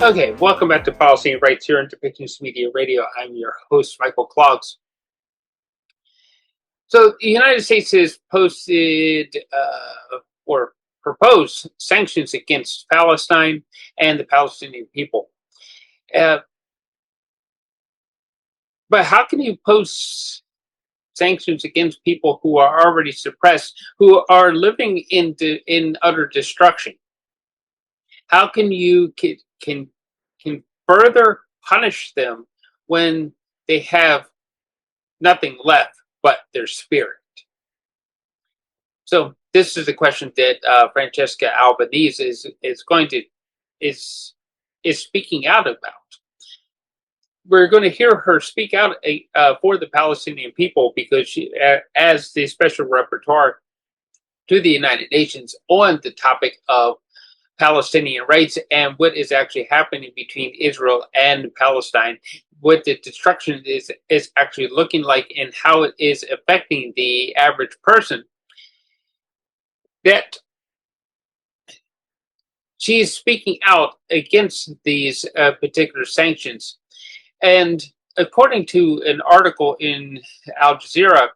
Okay, welcome back to Policy and Rights here on Depictions Media Radio. I'm your host, Michael Clogs. So, the United States has posted or proposed sanctions against Palestine and the Palestinian people. But how can you post sanctions against people who are already suppressed, who are living in utter destruction? How can you can further punish them when they have nothing left but their spirit? So this is the question that Francesca Albanese is speaking out about. We're going to hear her speak out for the Palestinian people because she, as the special rapporteur to the United Nations on the topic of Palestinian rights and what is actually happening between Israel and Palestine, what the destruction is actually looking like, and how it is affecting the average person. That she is speaking out against these particular sanctions. And according to an article in Al Jazeera,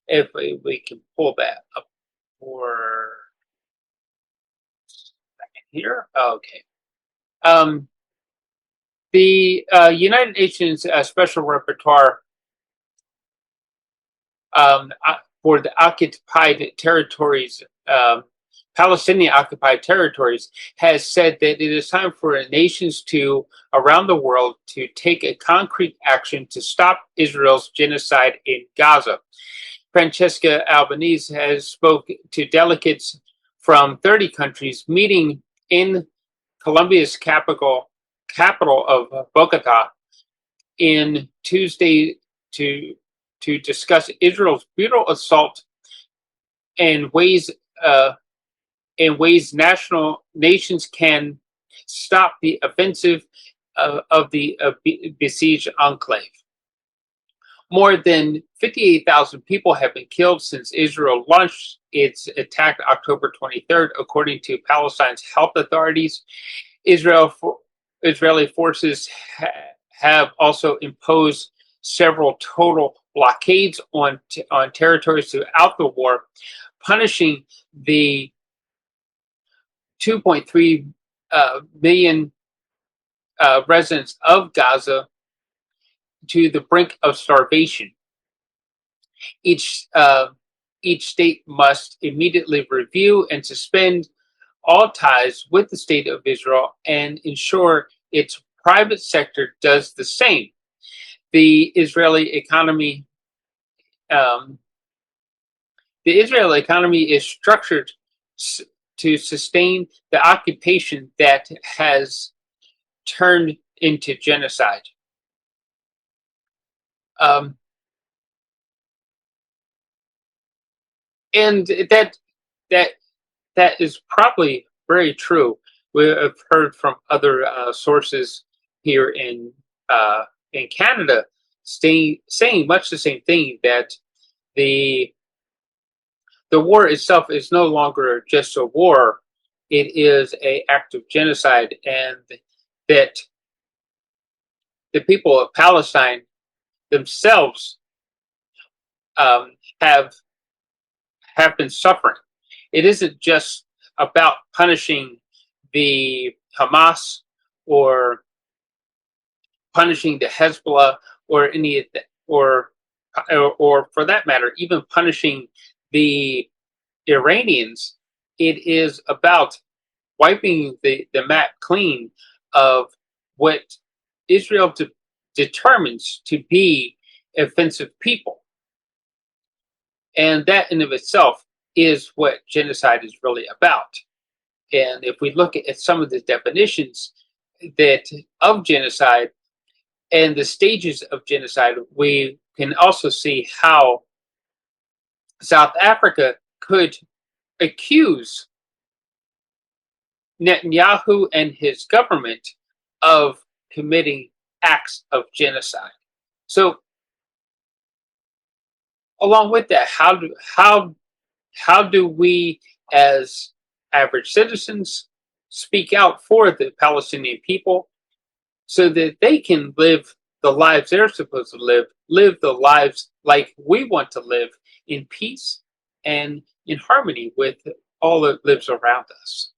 if we can pull that up for here, okay. The United Nations Special Rapporteur for the occupied territories, Palestinian occupied territories, has said that it is time for nations around the world to take a concrete action to stop Israel's genocide in Gaza. Francesca Albanese has spoken to delegates from 30 countries meeting in Colombia's capital of Bogota in Tuesday to discuss Israel's brutal assault and ways nations can stop the offensive of the besieged enclave. More than 58,000 people have been killed since Israel launched its attack October 23rd, according to Palestine's health authorities. Israeli forces have also imposed several total blockades on territories throughout the war, punishing the 2.3 million residents of Gaza to the brink of starvation. Each state must immediately review and suspend all ties with the state of Israel and ensure its private sector does the same. The Israeli economy is structured to sustain the occupation that has turned into genocide. And that is probably very true. We have heard from other sources here in Canada saying much the same thing, that the war itself is no longer just a war; it is an act of genocide, and that the people of Palestine themselves have been suffering. It isn't just about punishing the Hamas or punishing the Hezbollah or any of that, or for that matter, even punishing the Iranians. It is about wiping the map clean of what Israel determines to be offensive people. And that in of itself is what genocide is really about. And if we look at some of the definitions of genocide and the stages of genocide, we can also see how South Africa could accuse Netanyahu and his government of committing acts of genocide. So, along with that, how do we, as average citizens, speak out for the Palestinian people so that they can live the lives they're supposed to live the lives like we want to live, in peace and in harmony with all that lives around us.